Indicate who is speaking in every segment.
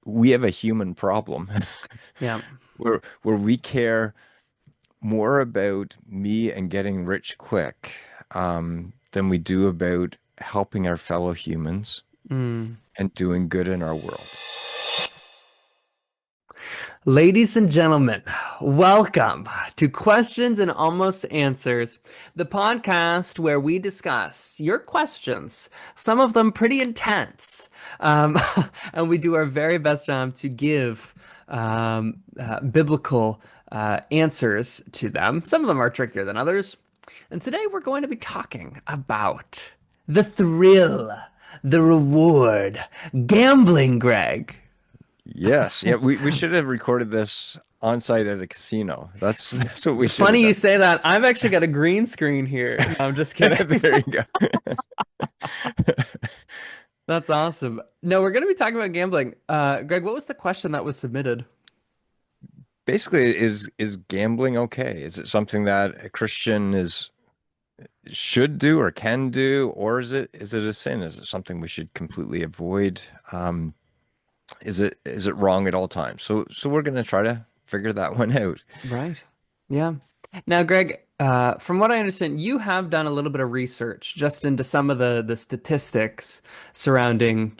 Speaker 1: we have a human problem
Speaker 2: Yeah.
Speaker 1: where we care more about me and getting rich quick than we do about helping our fellow humans
Speaker 2: Mm.
Speaker 1: and doing good in our world.
Speaker 2: Ladies and gentlemen, welcome to Questions and Almost Answers, the podcast where we discuss your questions, some of them pretty intense, um, and we do our very best job to give biblical answers to them. Some of them are trickier than others. And today we're going to be talking about the thrill, the reward, gambling, Greg.
Speaker 1: Yes, yeah, we should have recorded this on site at a casino. That's what we should have
Speaker 2: Funny you
Speaker 1: done.
Speaker 2: say that. I've actually got a green screen here. No, I'm just kidding.
Speaker 1: There you go.
Speaker 2: That's awesome. No, we're going to be talking about gambling. Greg, what was the question that was submitted?
Speaker 1: Basically, is gambling okay? Is it something that a Christian is should do or can do, or is it a sin? Is it something we should completely avoid? Is it wrong at all times? So we're gonna try to figure that one out.
Speaker 2: Right. Yeah. Now, Greg, from what I understand, you have done a little bit of research just into some of the statistics surrounding,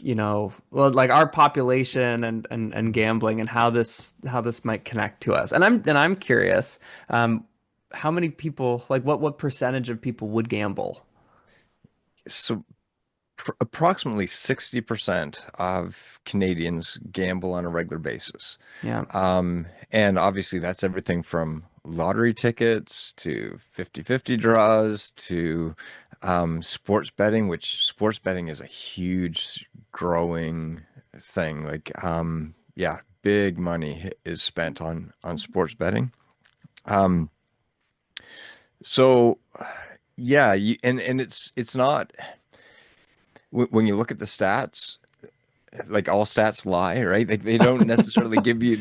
Speaker 2: well, like our population and gambling and how this might connect to us. And I'm curious, how many people, like what percentage of people would gamble?
Speaker 1: So approximately 60% of Canadians gamble on a regular basis.
Speaker 2: Yeah.
Speaker 1: And obviously that's everything from lottery tickets to 50-50 draws to sports betting, which sports betting is a huge growing thing. Yeah, big money is spent on sports betting. Um, so yeah, and it's not when you look at the stats, like all stats lie, right? Like they don't necessarily give you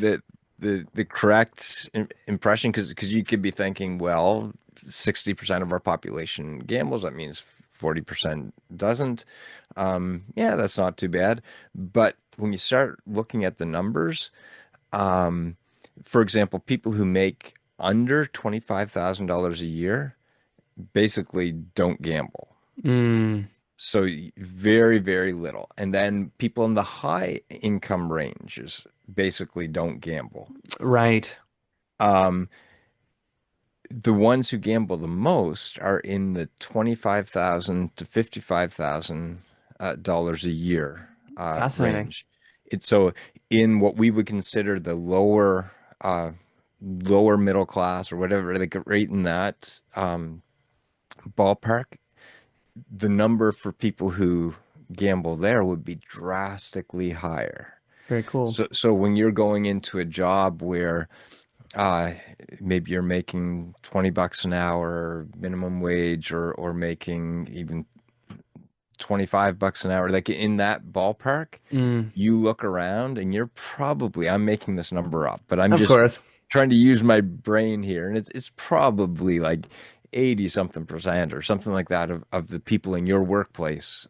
Speaker 1: the correct impression because you could be thinking, well, 60% of our population gambles. That means 40% doesn't. Yeah, that's not too bad. But when you start looking at the numbers, um, for example, people who make under $25,000 a year basically don't gamble.
Speaker 2: Mm,
Speaker 1: So very, very little. And then people in the high income ranges basically don't gamble.
Speaker 2: right.
Speaker 1: Um, the ones who gamble the most are in the 25,000 to 55,000 dollars a year
Speaker 2: Fascinating.
Speaker 1: range. It's so in what we would consider the lower middle class or whatever, like right in that ballpark, the number for people who gamble there would be drastically higher.
Speaker 2: Very cool.
Speaker 1: So when you're going into a job where uh, maybe you're making 20 bucks an hour minimum wage or making even 25 bucks an hour, like in that ballpark,
Speaker 2: Mm,
Speaker 1: you look around and you're probably, I'm making this number up, but I'm
Speaker 2: of
Speaker 1: just
Speaker 2: course.
Speaker 1: trying to use my brain here, and it's probably like 80 something percent or something like that of the people in your workplace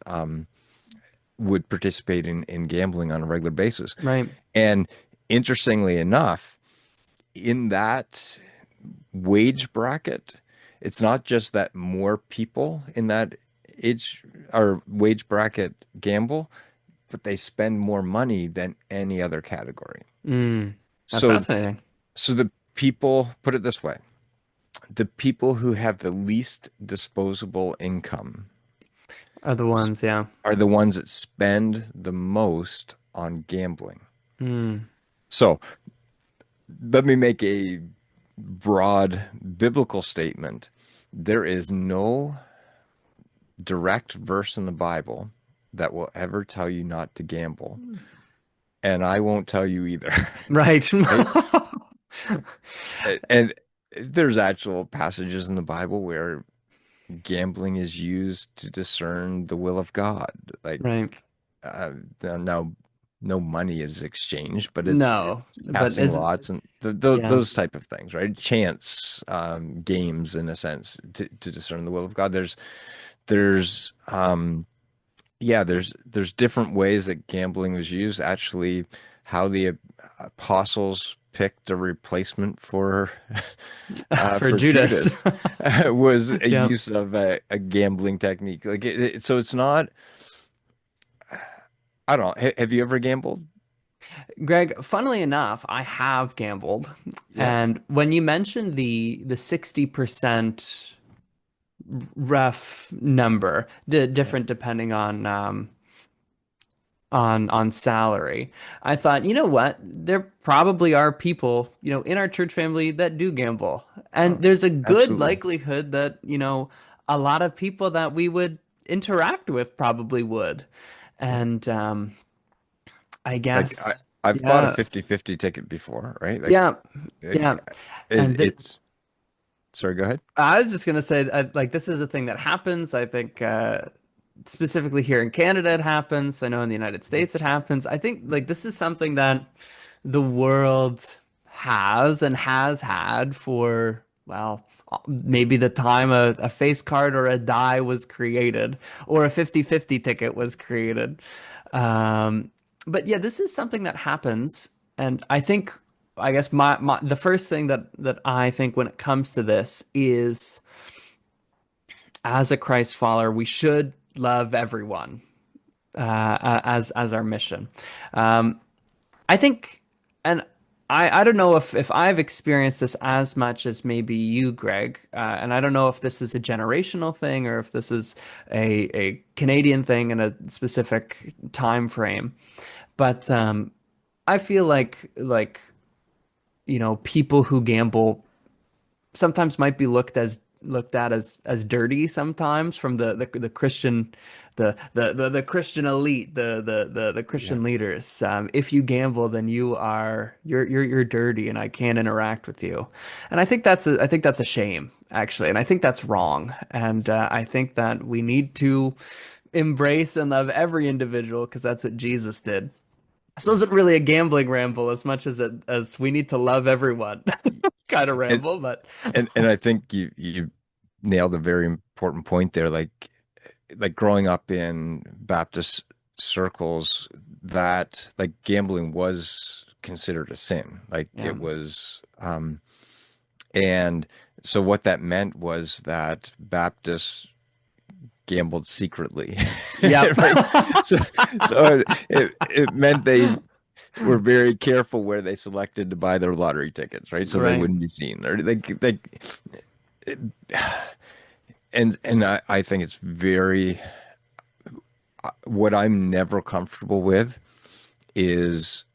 Speaker 1: would participate in gambling on a regular basis.
Speaker 2: Right.
Speaker 1: And interestingly enough, in that wage bracket, it's not just that more people in that age or wage bracket gamble, but they spend more money than any other category.
Speaker 2: Mm, that's
Speaker 1: So,
Speaker 2: fascinating.
Speaker 1: so the people, put it this way, the people who have the least disposable income
Speaker 2: Are the ones, yeah.
Speaker 1: are the ones that spend the most on gambling.
Speaker 2: Mm,
Speaker 1: So let me make a broad biblical statement. There is no direct verse in the Bible that will ever tell you not to gamble, and I won't tell you either.
Speaker 2: right.
Speaker 1: Right? And there's actual passages in the Bible where gambling is used to discern the will of God. Like
Speaker 2: Right.
Speaker 1: now, no money is exchanged, but it's
Speaker 2: No, but
Speaker 1: casting
Speaker 2: is
Speaker 1: lots and
Speaker 2: yeah.
Speaker 1: those type of things, right? Chance games, in a sense, to discern the will of God. There's yeah, there's different ways that gambling was used. Actually, how the apostles picked a replacement
Speaker 2: For
Speaker 1: for
Speaker 2: Judas.
Speaker 1: Judas was a
Speaker 2: Yeah.
Speaker 1: use of a gambling technique. So it's not. I don't know. Have you ever gambled?
Speaker 2: Greg, funnily enough, I have gambled.
Speaker 1: Yeah.
Speaker 2: And when you mentioned the 60% ref number,
Speaker 1: Yeah.
Speaker 2: different depending on salary. I thought, you know what? There probably are people, in our church family that do gamble.
Speaker 1: Oh,
Speaker 2: And there's a good
Speaker 1: absolutely.
Speaker 2: likelihood that, a lot of people that we would interact with probably would.
Speaker 1: Yeah.
Speaker 2: And I
Speaker 1: Like
Speaker 2: guess,
Speaker 1: I've bought a
Speaker 2: yeah,
Speaker 1: 50-50 ticket before, right?
Speaker 2: yeah, yeah. And
Speaker 1: It's sorry, go ahead.
Speaker 2: I was just gonna say, like, this is a thing that happens. I think specifically here in Canada, it happens. I know in the United States, it happens. I think like this is something that the world has and has had for, well, maybe the time a face card or a die was created or a 50-50 ticket was created. Um, but yeah, this is something that happens, and I think. I guess the first thing that I think when it comes to this is as a Christ follower, we should love everyone as our mission. Um, I think, and I don't know if I've experienced this as much as maybe you, Greg, and I don't know if this is a generational thing or if this is a Canadian thing in a specific time frame, but I feel like people who gamble sometimes might be looked at as dirty sometimes from the Christian the Christian elite the
Speaker 1: Yeah.
Speaker 2: Christian leaders. If you gamble, then you're dirty, and I can't interact with you. And I think that's a shame actually, and I think that's wrong. And I think that we need to embrace and love every individual because that's what Jesus did. This
Speaker 1: Yeah.
Speaker 2: wasn't really a gambling ramble as much as we need to love everyone kind of
Speaker 1: And
Speaker 2: ramble, but
Speaker 1: and I think you nailed a very important point there. Like growing up in Baptist circles, that like gambling was considered a sin. Like
Speaker 2: yeah,
Speaker 1: it was, and so what that meant was that Baptists gambled secretly,
Speaker 2: yep,
Speaker 1: right? So it meant they were very careful where they selected to buy their lottery tickets, right? So they
Speaker 2: right,
Speaker 1: wouldn't be seen, or and I think it's very what I'm never comfortable with is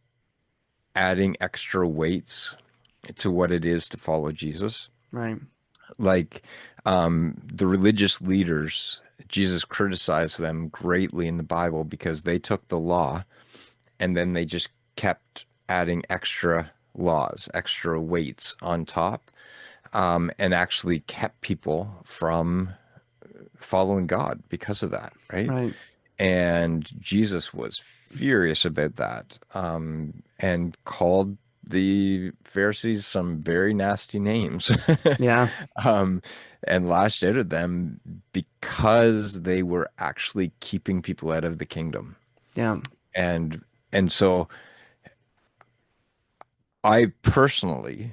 Speaker 1: adding extra weights to what it is to follow Jesus.
Speaker 2: right,
Speaker 1: Like the religious leaders, Jesus criticized them greatly in the Bible because they took the law and then they just kept adding extra laws, extra weights on top, and actually kept people from following God because of that, right?
Speaker 2: right,
Speaker 1: And Jesus was furious about that, and called the Pharisees some very nasty names,
Speaker 2: yeah,
Speaker 1: um, and lashed out at them because they were actually keeping people out of the kingdom.
Speaker 2: yeah,
Speaker 1: And and so I personally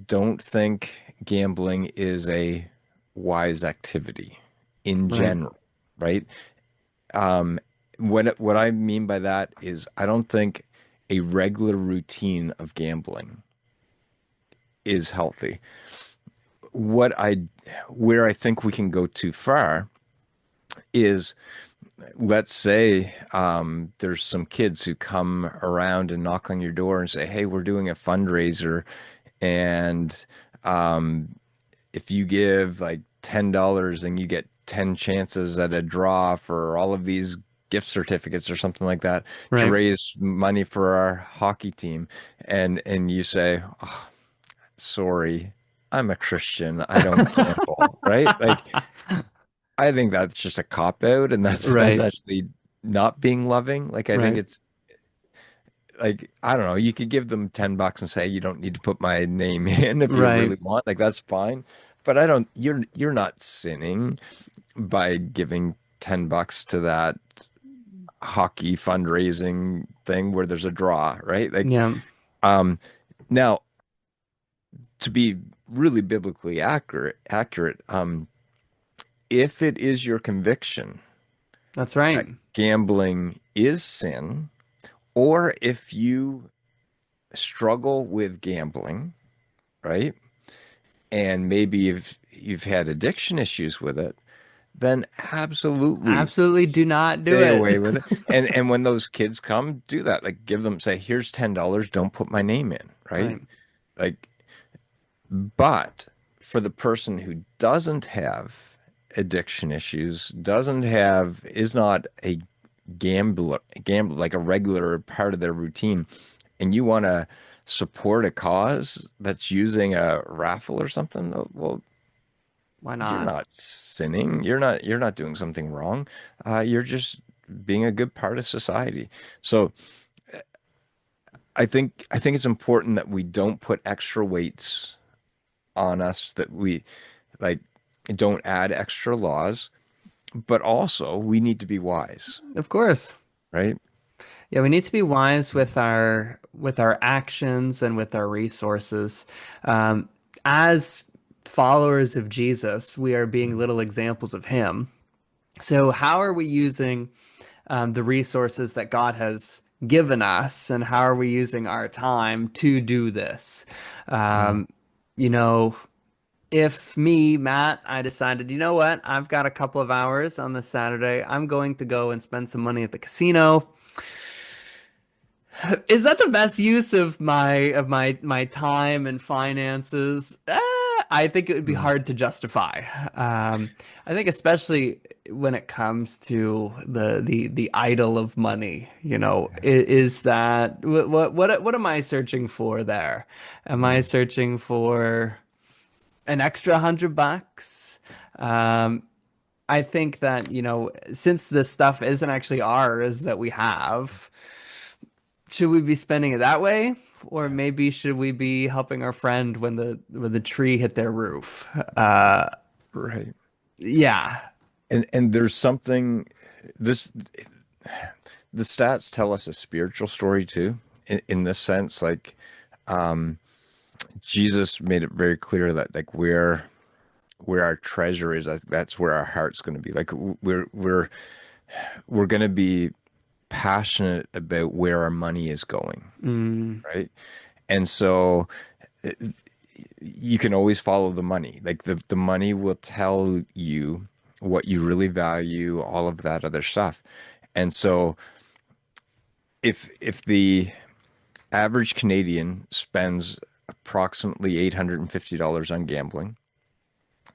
Speaker 1: don't think gambling is a wise activity in
Speaker 2: right,
Speaker 1: general, right? Um, what I mean by that is I don't think a regular routine of gambling is healthy. What I Where I think we can go too far is, let's say there's some kids who come around and knock on your door and say, "Hey, we're doing a fundraiser, and um, if you give like $10, then you get 10 chances at a draw for all of these gift certificates or something like that to
Speaker 2: right,
Speaker 1: raise money for our hockey team." And you say, "Oh, sorry, I'm a Christian. I don't gamble," right? Like I think that's just a cop out, and that's
Speaker 2: right,
Speaker 1: actually not being loving. Like I think
Speaker 2: right,
Speaker 1: it's like I don't know, you could give them $10 and say you don't need to put my name in if you
Speaker 2: right,
Speaker 1: really want. Like that's fine. But I don't you're not sinning by giving $10 to that hockey fundraising thing where there's a draw, right? Like,
Speaker 2: Yeah,
Speaker 1: um, now to be really biblically accurate, if it is your conviction
Speaker 2: that's right.
Speaker 1: that gambling is sin, or if you struggle with gambling, right? And maybe you've had addiction issues with it, then absolutely
Speaker 2: Absolutely do not do
Speaker 1: stay
Speaker 2: it.
Speaker 1: away with it. And when those kids come, do that. Like give them, say, here's $10, don't put my name in, right?
Speaker 2: Right.
Speaker 1: Like, but for the person who doesn't have addiction issues, is not a gambler like a regular part of their routine, and you want to support a cause that's using a raffle or something, well,
Speaker 2: Why
Speaker 1: you're
Speaker 2: not?
Speaker 1: not sinning. You're not doing something wrong. You're just being a good part of society. So I think it's important that we don't put extra weights on us, that we like don't add extra laws, but also we need to be wise,
Speaker 2: Of course.
Speaker 1: right?
Speaker 2: Yeah, we need to be wise with our actions and with our resources. As followers of Jesus, we are being little examples of him. So how are we using the resources that God has given us, and how are we using our time to do this?
Speaker 1: Mm.
Speaker 2: Um, you know, if me, Matt, I decided, you know what, I've got a couple of hours on this Saturday, I'm going to go and spend some money at the casino. Is that the best use of my time and finances? I think it would be
Speaker 1: Mm.
Speaker 2: hard to justify. I think especially when it comes to the idol of money, is that what am I searching for there? Am I
Speaker 1: Mm.
Speaker 2: searching for an extra $100? Um, I think that, since this stuff isn't actually ours that we have, should we be spending it that way? Or maybe should we be helping our friend when the tree hit their roof?
Speaker 1: Right.
Speaker 2: Yeah.
Speaker 1: And there's something, this the stats tell us a spiritual story too, in this sense. Like, um, Jesus made it very clear that like where our treasure is, that's where our heart's going to be. Like we're going to be passionate about where our money is going,
Speaker 2: Mm,
Speaker 1: right? And so you can always follow the money. Like the money will tell you what you really value, all of that other stuff. And so if the average Canadian spends approximately $850 on gambling,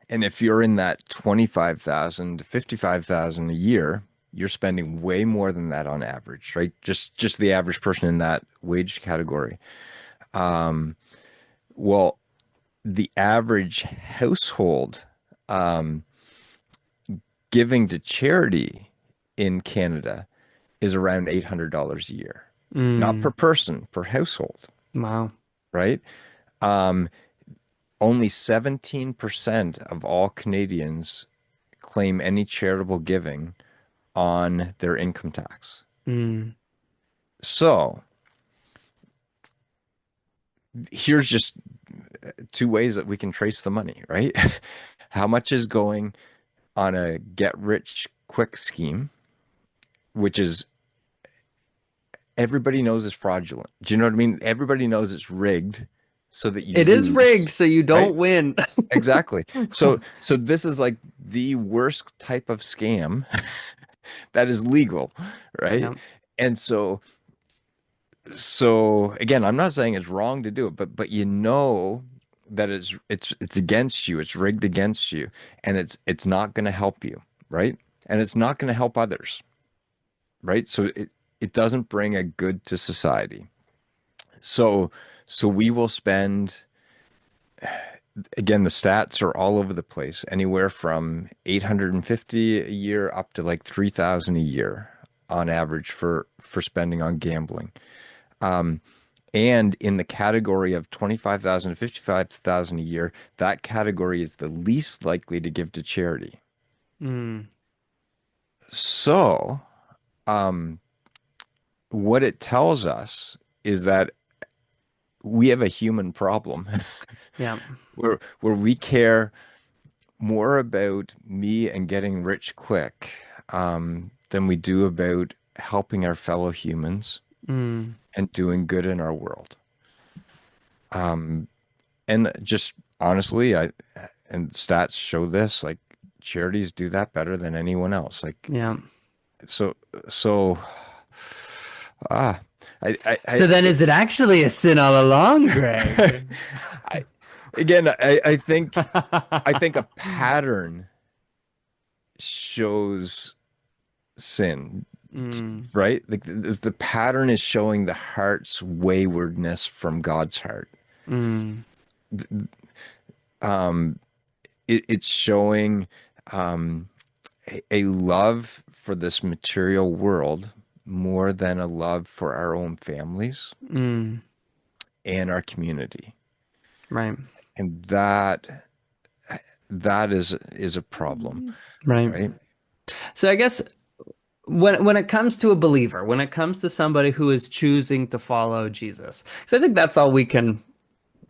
Speaker 1: and if you're in that 25,000 to 55,000 a year, you're spending way more than that on average, right? Just the average person in that wage category. Well, the average household giving to charity in Canada is around $800 a year. Not per
Speaker 2: mm,
Speaker 1: person, per household,
Speaker 2: wow.
Speaker 1: right? Um, Only 17% of all Canadians claim any charitable giving on their income tax.
Speaker 2: Mm.
Speaker 1: So here's just two ways that we can trace the money, right? How much is going on a get rich quick scheme, which is everybody knows is fraudulent. Do you know what I mean? Everybody knows it's rigged so that you
Speaker 2: It is rigged,
Speaker 1: lose,
Speaker 2: so you
Speaker 1: right?
Speaker 2: don't win.
Speaker 1: Exactly. So this is like the worst type of scam that is legal, right?
Speaker 2: Yeah.
Speaker 1: And so again, I'm not saying it's wrong to do it, but you know that it's against you, it's rigged against you, and it's not going to help you, right? And it's not going to help others, right? So it doesn't bring a good to society. So so we will spend, again, the stats are all over the place, anywhere from 850 a year up to like 3,000 a year on average for spending on gambling. And in the category of 25,000 to 55,000 a year, that category is the least likely to give to charity.
Speaker 2: Mm.
Speaker 1: So um, what it tells us is that we have a human problem
Speaker 2: Yeah.
Speaker 1: where we care more about me and getting rich quick than we do about helping our fellow humans
Speaker 2: Mm,
Speaker 1: and doing good in our world. And just honestly, I and stats show this, like charities do that better than anyone else. Like
Speaker 2: yeah.
Speaker 1: so so ah
Speaker 2: So then is it actually a sin all along, Greg?
Speaker 1: I again I think a pattern shows sin,
Speaker 2: Mm,
Speaker 1: right? Like the pattern is showing the heart's waywardness from God's heart.
Speaker 2: mm,
Speaker 1: It's showing um, a love for this material world more than a love for our own families
Speaker 2: mm,
Speaker 1: and our community.
Speaker 2: right.
Speaker 1: And that is a problem,
Speaker 2: Right.
Speaker 1: right?
Speaker 2: So I guess when it comes to a believer, when it comes to somebody who is choosing to follow Jesus, because I think that's all we can,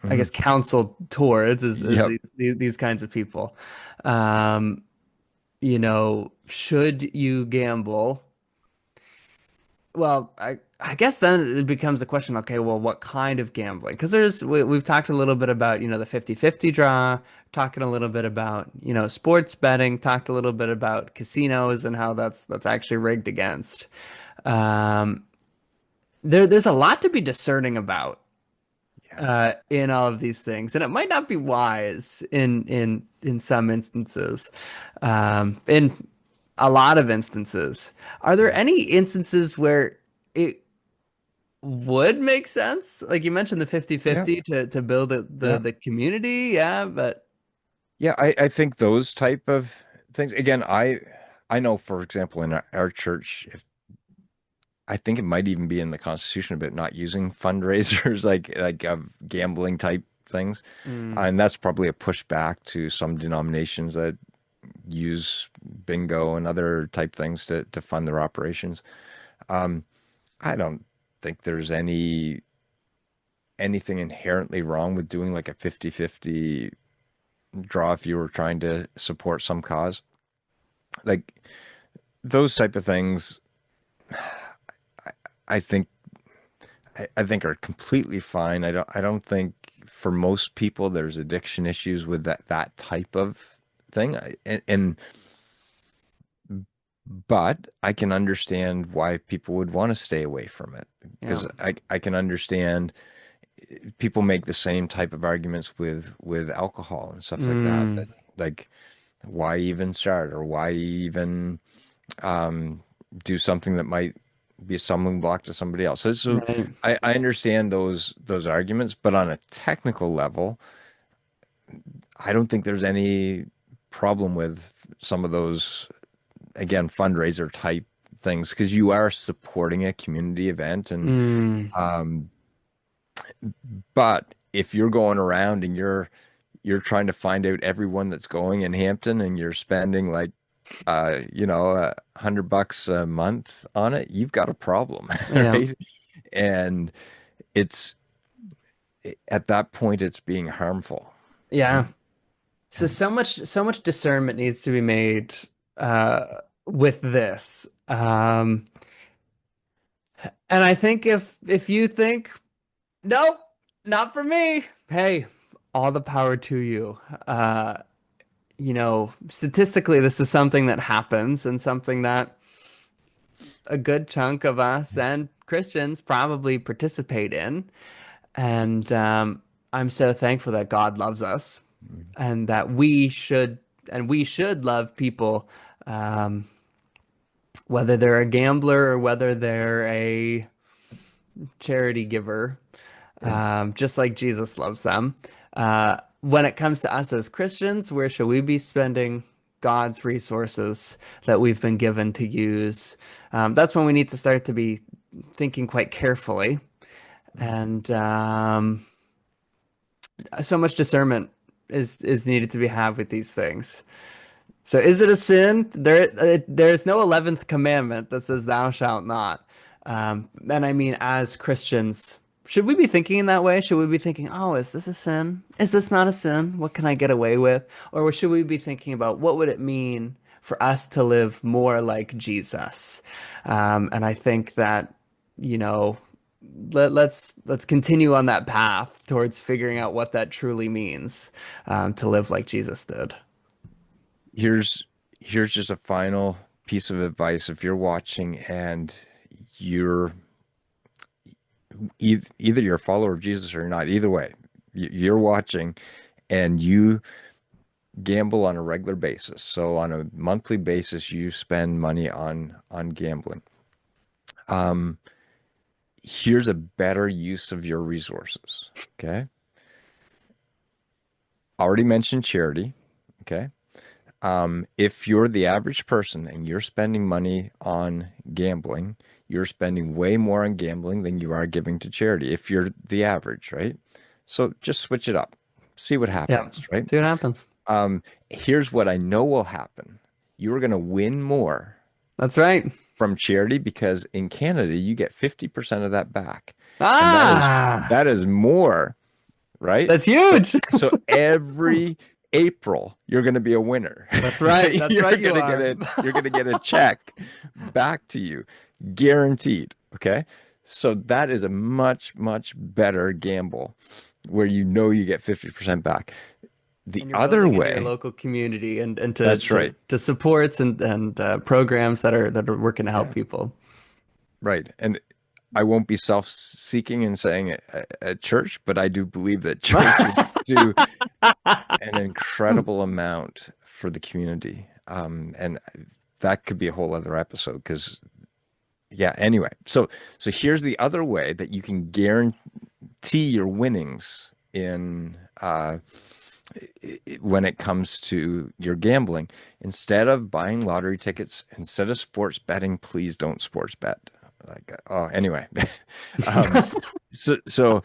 Speaker 2: I
Speaker 1: Hmm.
Speaker 2: guess, counsel towards is
Speaker 1: Yep.
Speaker 2: these kinds of people. Um, should you gamble? Well, I guess then it becomes the question, okay, well, what kind of gambling? Because we've talked a little bit about, the 50-50 draw, talking a little bit about, sports betting, talked a little bit about casinos and how that's actually rigged against. Um, there's a lot to be discerning about
Speaker 1: Yes.
Speaker 2: in all of these things, and it might not be wise in some instances. In a lot of instances, are there
Speaker 1: Yeah.
Speaker 2: any instances where it would make sense? Like you mentioned the
Speaker 1: Yeah.
Speaker 2: 50-50 to build
Speaker 1: Yeah.
Speaker 2: the community, yeah, but
Speaker 1: Yeah. I think those type of things, again, I know, for example, in our church, if I think it might even be in the Constitution about not using fundraisers like gambling type things.
Speaker 2: mm,
Speaker 1: And that's probably a pushback to some denominations that use bingo and other type things to fund their operations. I don't think there's anything inherently wrong with doing like a 50-50 draw if you were trying to support some cause. Like those type of things, I think I think are completely fine. I don't think for most people there's addiction issues with that type of thing. And but I can understand why people would want to stay away from it
Speaker 2: yeah,
Speaker 1: because I can understand people make the same type of arguments with alcohol and stuff like that.
Speaker 2: mm,
Speaker 1: That like why even start or why even um, do something that might be a stumbling block to somebody else. So
Speaker 2: right,
Speaker 1: I understand those arguments, but on a technical level, I don't think there's any problem with some of those again fundraiser type things because you are supporting a community event and
Speaker 2: mm,
Speaker 1: but if you're going around and you're trying to find out everyone that's going in Hampton and you're spending like $100 a month on it, you've got a problem,
Speaker 2: yeah,
Speaker 1: right? And it's at that point it's being harmful, right?
Speaker 2: yeah. So much discernment needs to be made with this. And I think if you think, nope, not for me, hey, all the power to you. Statistically, this is something that happens and something that a good chunk of us and Christians probably participate in. And I'm so thankful that God loves us and that we should love people, um, whether they're a gambler or whether they're a charity giver,
Speaker 1: Yeah.
Speaker 2: just like Jesus loves them. When it comes to us as Christians, where should we be spending God's resources that we've been given to use? That's when we need to start to be thinking quite carefully. And so much discernment is needed to be had with these things. So is it a sin? There's no 11th commandment that says thou shalt not. And I mean, as Christians, should we be thinking in that way? Should we be thinking, oh, is this a sin? Is this not a sin? What can I get away with? Or should we be thinking about what would it mean for us to live more like Jesus? And I think that, you know, let's continue on that path towards figuring out what that truly means, to live like Jesus did.
Speaker 1: Here's here's just a final piece of advice. If you're watching and you're either you're a follower of Jesus or you're not, either way, you're watching and you gamble on a regular basis. So on a monthly basis, you spend money on gambling. Um, Here's a better use of your resources. Okay. Already mentioned charity. Okay. If you're the average person and you're spending money on gambling, you're spending way more on gambling than you are giving to charity. If you're the average, right? So just switch it up, see what
Speaker 2: Yeah.
Speaker 1: happens, right?
Speaker 2: See what happens.
Speaker 1: Here's what I know will happen. You are going to win more
Speaker 2: That's right.
Speaker 1: from charity because in Canada you get 50% of that back. And
Speaker 2: Ah,
Speaker 1: that is more, right?
Speaker 2: that's
Speaker 1: So
Speaker 2: huge.
Speaker 1: so every April you're going to be a winner.
Speaker 2: That's right. That's right. You are.
Speaker 1: You're going to get a check back to you, guaranteed, okay? So that is a much better gamble where you know you get 50% back. The
Speaker 2: And you're
Speaker 1: other
Speaker 2: building into your
Speaker 1: way,
Speaker 2: local community and
Speaker 1: that's right.
Speaker 2: to supports and programs that are working to help
Speaker 1: Yeah,
Speaker 2: people.
Speaker 1: right. And I won't be self-seeking and saying at church, but I do believe that churches do an incredible amount for the community. And that could be a whole other episode because, yeah, anyway. So here's the other way that you can guarantee your winnings in when it comes to your gambling. Instead of buying lottery tickets, instead of sports betting, please don't sports bet. Like, oh, anyway. um, so so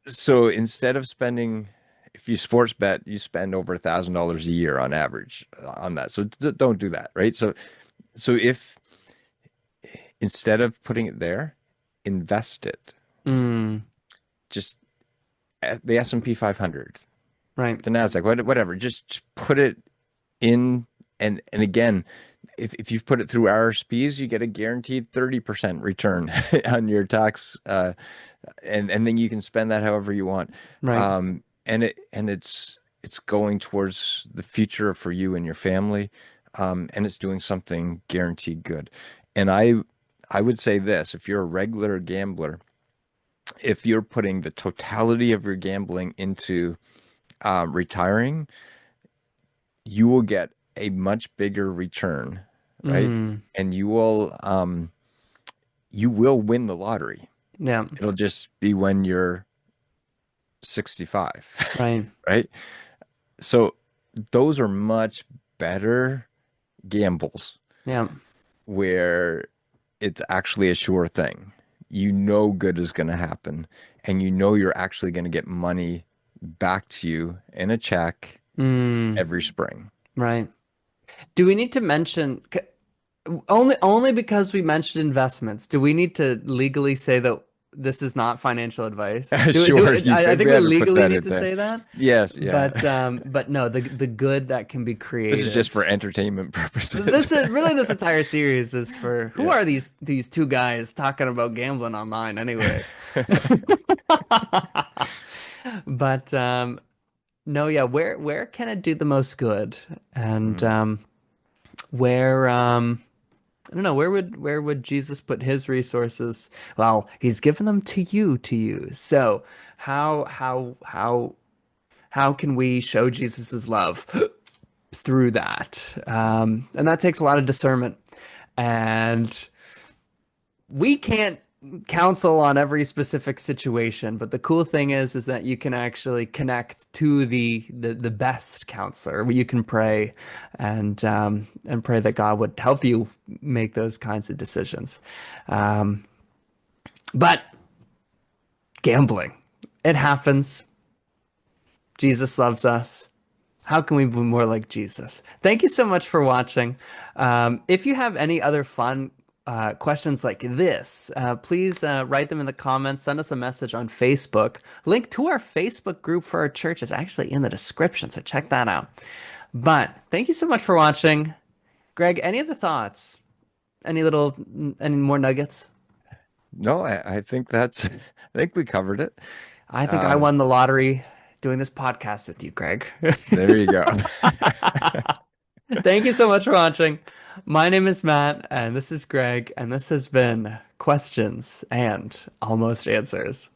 Speaker 1: so instead of spending, if you sports bet, you spend over $1,000 a year on average on that. So don't do that, right? So if instead of putting it there, invest it.
Speaker 2: Mm,
Speaker 1: Just at the S&P 500,
Speaker 2: right.
Speaker 1: the Nasdaq, whatever. Just put it in, and again, if you put it through RSPs, you get a guaranteed 30% return on your tax, and then you can spend that however you want.
Speaker 2: Right.
Speaker 1: It's going towards the future for you and your family, and it's doing something guaranteed good. And I would say this: if you're a regular gambler, if you're putting the totality of your gambling into retiring, you will get a much bigger return, right?
Speaker 2: Mm,
Speaker 1: And you will win the lottery.
Speaker 2: yeah.
Speaker 1: It'll just be when you're 65,
Speaker 2: Right.
Speaker 1: right? So those are much better gambles
Speaker 2: Yeah.
Speaker 1: where it's actually a sure thing. You know good is going to happen, and you know you're actually going to get money back to you in a check
Speaker 2: Mm,
Speaker 1: every spring.
Speaker 2: right. Do we need to mention only because we mentioned investments? Do we need to legally say that this is not financial advice?
Speaker 1: Sure, you
Speaker 2: I think we
Speaker 1: better put
Speaker 2: legally
Speaker 1: that
Speaker 2: need
Speaker 1: in
Speaker 2: to
Speaker 1: there.
Speaker 2: say that?
Speaker 1: Yes, yeah.
Speaker 2: But no, the good that can be
Speaker 1: This is just
Speaker 2: created.
Speaker 1: for entertainment purposes.
Speaker 2: This is really this entire series is for who
Speaker 1: Yeah.
Speaker 2: are these two guys talking about gambling online anyway? But no, yeah, where can it do the most good? And
Speaker 1: Mhm.
Speaker 2: where I don't know, where would Jesus put his resources? Well, he's given them to you to use. So how can we show Jesus's love through that? And that takes a lot of discernment. And we can't counsel on every specific situation, but the cool thing is that you can actually connect to the best counselor. You can pray and pray that God would help you make those kinds of decisions. Um, but gambling, it happens. Jesus loves us. How can we be more like Jesus? Thank you so much for watching. If you have any other fun questions like this, please write them in the comments. Send us a message on Facebook. Link to our Facebook group for our church is actually in the description, so check that out. But thank you so much for watching. Greg, any other thoughts? Any more nuggets?
Speaker 1: No, I think that's, I think we covered it.
Speaker 2: I think I
Speaker 1: Um,
Speaker 2: won the lottery doing this podcast with you, Greg.
Speaker 1: there you go.
Speaker 2: Thank you so much for watching. My name is Matt, and this is Greg, and this has been Questions and Almost Answers.